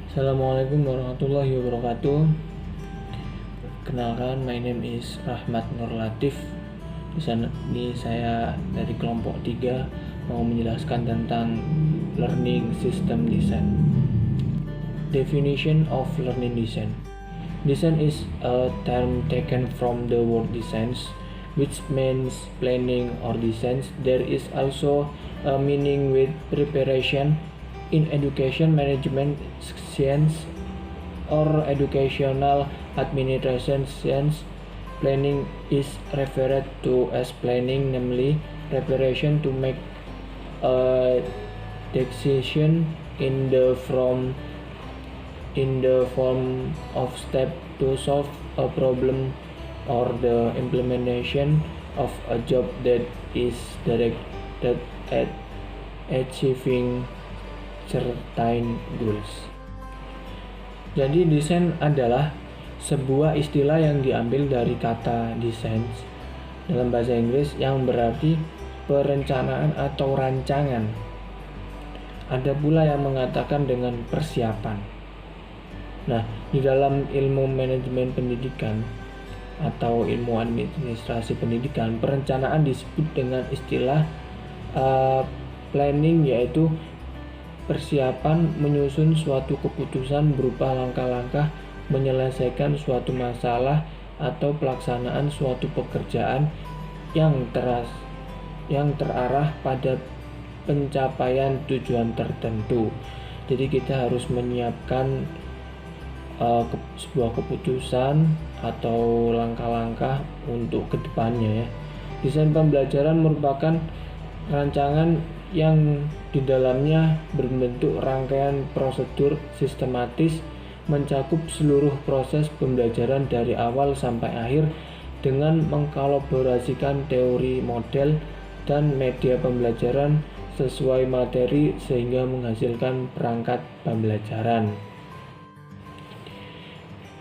Assalamualaikum warahmatullahi wabarakatuh. Kenalkan, my name is Rahmat Nur Latif. Di saya dari kelompok 3 mau menjelaskan tentang learning system design. Definition of learning design. Design is a term taken from the word designs, which means planning or designs. There is also a meaning with preparation in education, management science, or educational administration science. Planning is referred to as planning, namely preparation to make a decision in the form of step to solve a problem or the implementation of a job that is directed at achieving certain goals. Jadi desain adalah sebuah istilah yang diambil dari kata design dalam bahasa Inggris yang berarti perencanaan atau rancangan. Ada pula yang mengatakan dengan persiapan. Nah, di dalam ilmu manajemen pendidikan atau ilmu administrasi pendidikan, perencanaan disebut dengan istilah planning, yaitu persiapan menyusun suatu keputusan berupa langkah-langkah menyelesaikan suatu masalah atau pelaksanaan suatu pekerjaan yang terarah pada pencapaian tujuan tertentu. Jadi kita harus menyiapkan sebuah keputusan atau langkah-langkah untuk kedepannya ya. Desain pembelajaran merupakan rancangan yang di dalamnya berbentuk rangkaian prosedur sistematis mencakup seluruh proses pembelajaran dari awal sampai akhir dengan mengkolaborasikan teori, model, dan media pembelajaran sesuai materi sehingga menghasilkan perangkat pembelajaran.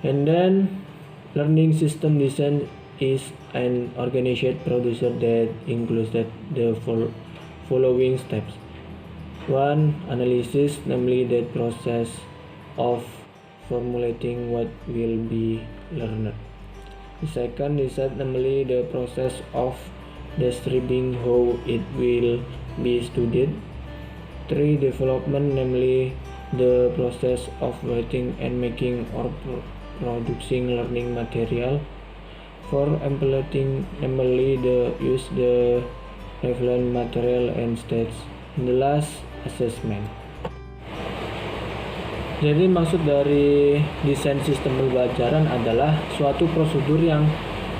And then learning system design is an organized procedure that includes the following steps. 1. Analysis, namely the process of formulating what will be learned. The second, design, namely the process of describing how it will be studied. 3. Development, namely the process of writing and making or producing learning material. 4. Implementing, namely the use the relevant material and stage. And the last, assessment. Jadi maksud dari desain sistem pembelajaran adalah suatu prosedur yang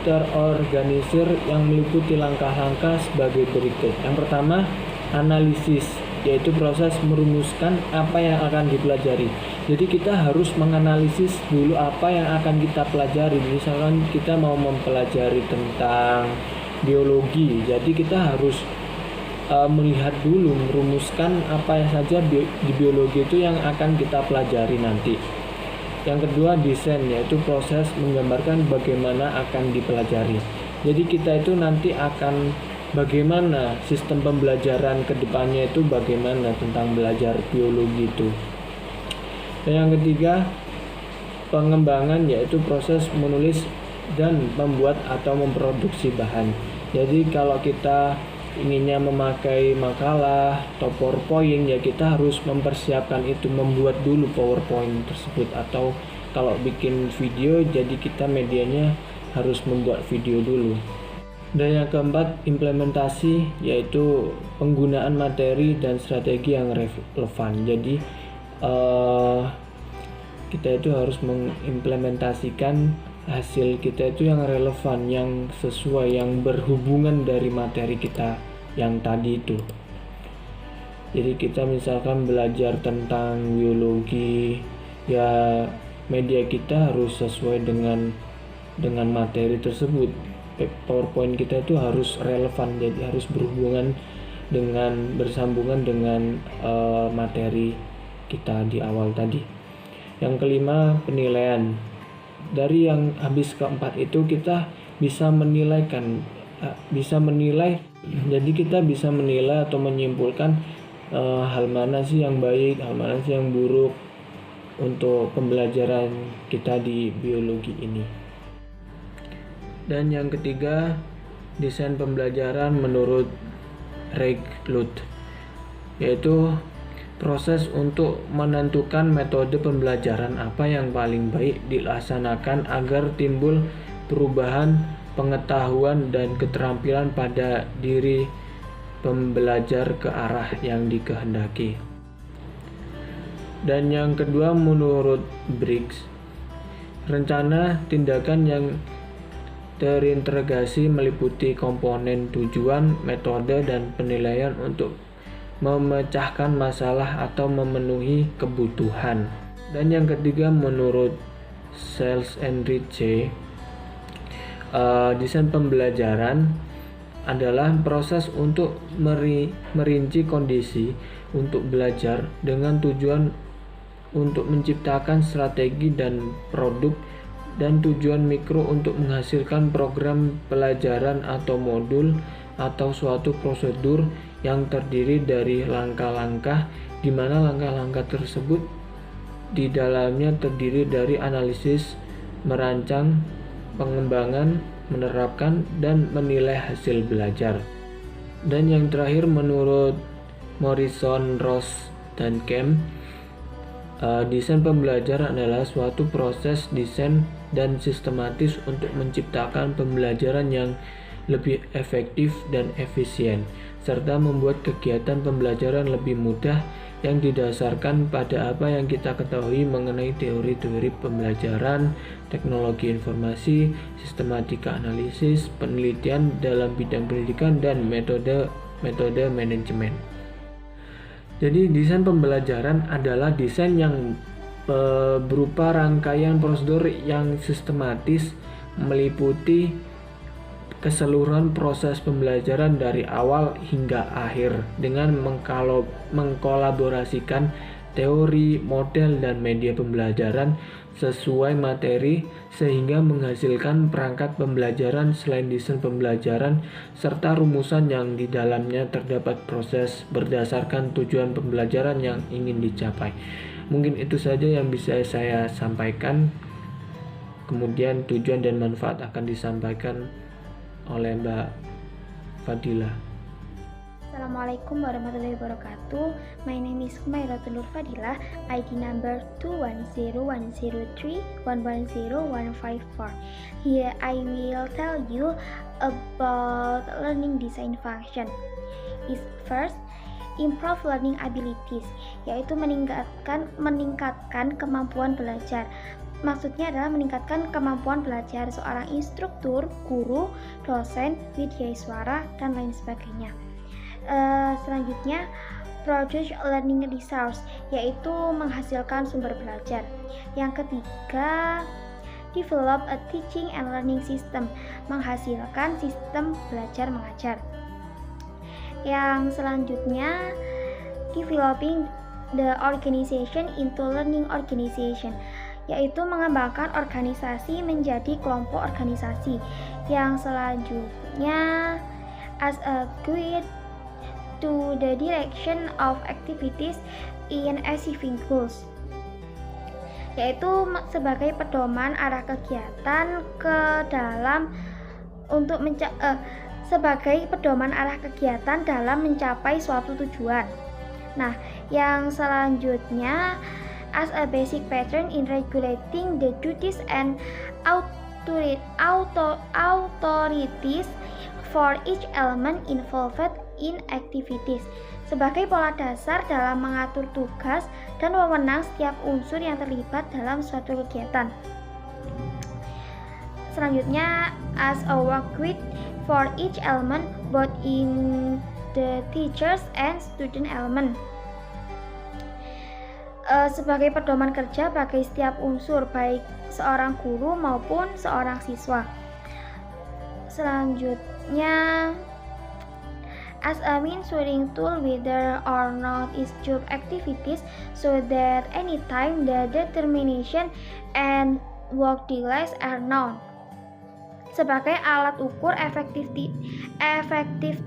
terorganisir yang meliputi langkah-langkah sebagai berikut. Yang pertama, analisis, yaitu proses merumuskan apa yang akan dipelajari. Jadi kita harus menganalisis dulu apa yang akan kita pelajari. Misalkan kita mau mempelajari tentang biologi, jadi kita harus melihat dulu, merumuskan apa yang saja di biologi itu yang akan kita pelajari nanti. Yang kedua, desain, yaitu proses menggambarkan bagaimana akan dipelajari. Jadi kita itu nanti akan bagaimana sistem pembelajaran kedepannya itu, bagaimana tentang belajar biologi itu. Dan yang ketiga, pengembangan, yaitu proses menulis dan membuat atau memproduksi bahan. Jadi kalau kita inginnya memakai makalah atau PowerPoint, ya kita harus mempersiapkan itu, membuat dulu PowerPoint tersebut. Atau kalau bikin video, jadi kita medianya harus membuat video dulu. Dan yang keempat, implementasi, yaitu penggunaan materi dan strategi yang relevan. Jadi kita itu harus mengimplementasikan hasil kita itu yang relevan, yang sesuai, yang berhubungan dari materi kita yang tadi itu. Jadi kita misalkan belajar tentang biologi, ya media kita harus sesuai dengan materi tersebut. PowerPoint kita itu harus relevan, jadi harus bersambungan dengan materi kita di awal tadi. Yang kelima, penilaian. Dari yang habis keempat itu kita bisa menilai, jadi kita bisa menilai atau menyimpulkan hal mana sih yang baik, hal mana sih yang buruk. untuk pembelajaran kita di biologi ini. Dan yang ketiga, desain pembelajaran menurut Reichelt, yaitu proses untuk menentukan metode pembelajaran apa yang paling baik dilaksanakan agar timbul perubahan pengetahuan dan keterampilan pada diri pembelajar ke arah yang dikehendaki. Dan yang kedua, menurut Briggs, rencana tindakan yang terintegrasi meliputi komponen tujuan, metode, dan penilaian untuk memecahkan masalah atau memenuhi kebutuhan. Dan yang ketiga, menurut Sells and Ritchie, desain pembelajaran adalah proses untuk merinci kondisi untuk belajar dengan tujuan untuk menciptakan strategi dan produk, dan tujuan mikro untuk menghasilkan program pelajaran atau modul atau suatu prosedur yang terdiri dari langkah-langkah, di mana langkah-langkah tersebut di dalamnya terdiri dari analisis, merancang, pengembangan, menerapkan, dan menilai hasil belajar. Dan yang terakhir, menurut Morrison, Ross, dan Kemp, desain pembelajaran adalah suatu proses desain dan sistematis untuk menciptakan pembelajaran yang lebih efektif dan efisien, serta membuat kegiatan pembelajaran lebih mudah yang didasarkan pada apa yang kita ketahui mengenai teori-teori pembelajaran, teknologi informasi, sistematika analisis, penelitian dalam bidang pendidikan, dan metode manajemen. Jadi desain pembelajaran adalah desain yang berupa rangkaian prosedur yang sistematis meliputi keseluruhan proses pembelajaran dari awal hingga akhir dengan mengkolaborasikan teori, model, dan media pembelajaran sesuai materi sehingga menghasilkan perangkat pembelajaran selain desain pembelajaran serta rumusan yang di dalamnya terdapat proses berdasarkan tujuan pembelajaran yang ingin dicapai. Mungkin itu saja yang bisa saya sampaikan. Kemudian tujuan dan manfaat akan disampaikan oleh Mbak Fadila. Assalamualaikum warahmatullahi wabarakatuh. My name is Humairatul Nur Fadilah, ID number 2101031101154. Here I will tell you about learning design function. Is first, improve learning abilities, yaitu meningkatkan kemampuan belajar. Maksudnya adalah meningkatkan kemampuan belajar seorang instruktur, guru, dosen, widyaswara, dan lain sebagainya. Selanjutnya, produce learning resource, yaitu menghasilkan sumber belajar. Yang ketiga, develop a teaching and learning system, menghasilkan sistem belajar mengajar. Yang selanjutnya, developing the organization into learning organization, yaitu mengembangkan organisasi menjadi kelompok organisasi. Yang selanjutnya, as a guide to the direction of activities in achieving goals, yaitu sebagai pedoman arah kegiatan ke dalam sebagai pedoman arah kegiatan dalam mencapai suatu tujuan. Nah, yang selanjutnya, as a basic pattern in regulating the duties and authorities for each element involved in activities, sebagai pola dasar dalam mengatur tugas dan wewenang setiap unsur yang terlibat dalam suatu kegiatan. Selanjutnya, as a work group for each element, both in the teachers and student element, sebagai pedoman kerja bagi setiap unsur, baik seorang guru maupun seorang siswa. Selanjutnya, as a measuring tool whether or not is job activities, so that anytime the determination and work delays are known, sebagai alat ukur efektif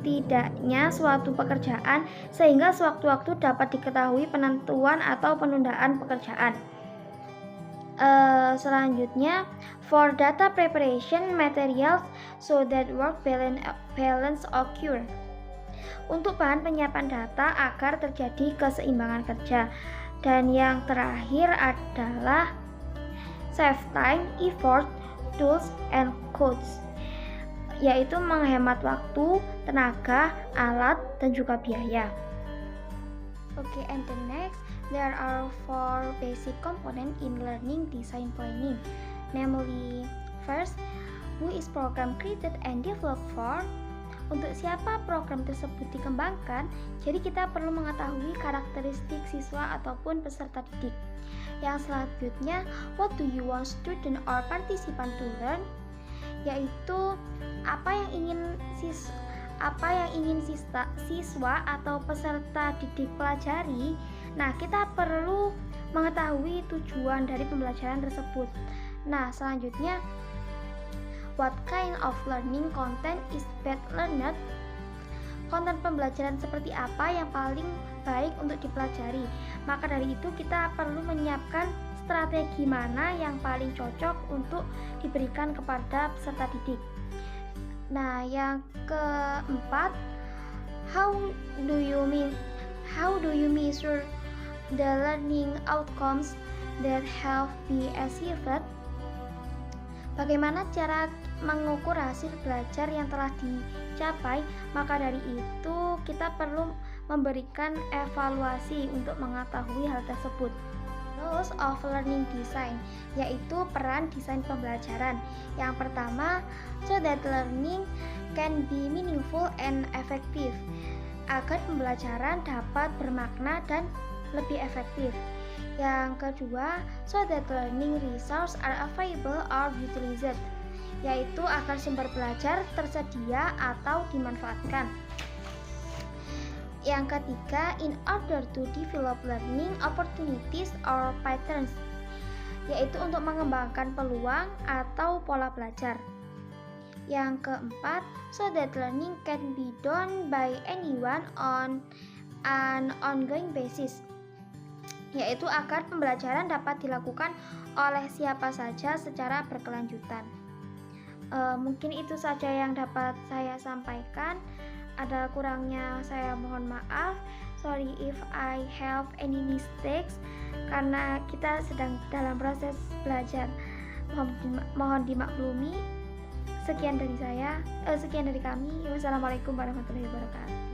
tidaknya suatu pekerjaan sehingga sewaktu-waktu dapat diketahui penentuan atau penundaan pekerjaan. Selanjutnya, for data preparation materials so that work balance occur. Untuk bahan penyiapan data agar terjadi keseimbangan kerja. Dan yang terakhir adalah save time, effort, tools, and costs, yaitu menghemat waktu, tenaga, alat, dan juga biaya. Okay, and the next, there are 4 basic components in learning design planning. Namely, first, who is program created and developed for? Untuk siapa program tersebut dikembangkan, jadi kita perlu mengetahui karakteristik siswa ataupun peserta didik. Yang selanjutnya, what do you want student or participant to learn? Yaitu apa yang ingin siswa atau peserta didik pelajari. Nah, kita perlu mengetahui tujuan dari pembelajaran tersebut. Nah, selanjutnya, what kind of learning content is best learned? Konten pembelajaran seperti apa yang paling baik untuk dipelajari? Maka dari itu kita perlu menyiapkan strategi mana yang paling cocok untuk diberikan kepada peserta didik. Nah, yang keempat, how do you measure the learning outcomes that have been achieved? Bagaimana cara mengukur hasil belajar yang telah dicapai? Maka dari itu kita perlu memberikan evaluasi untuk mengetahui hal tersebut. Roles of learning design, yaitu peran desain pembelajaran. Yang pertama, so that learning can be meaningful and effective, agar pembelajaran dapat bermakna dan lebih efektif. Yang kedua, so that learning resources are available or utilized, yaitu agar sumber belajar tersedia atau dimanfaatkan. Yang ketiga, in order to develop learning opportunities or patterns, yaitu untuk mengembangkan peluang atau pola belajar. Yang keempat, so that learning can be done by anyone on an ongoing basis, yaitu agar pembelajaran dapat dilakukan oleh siapa saja secara berkelanjutan. Mungkin itu saja yang dapat saya sampaikan. Ada kurangnya saya mohon maaf. Sorry if I have any mistakes, karena kita sedang dalam proses belajar. Mohon dimaklumi. Sekian dari kami. Wassalamualaikum warahmatullahi wabarakatuh.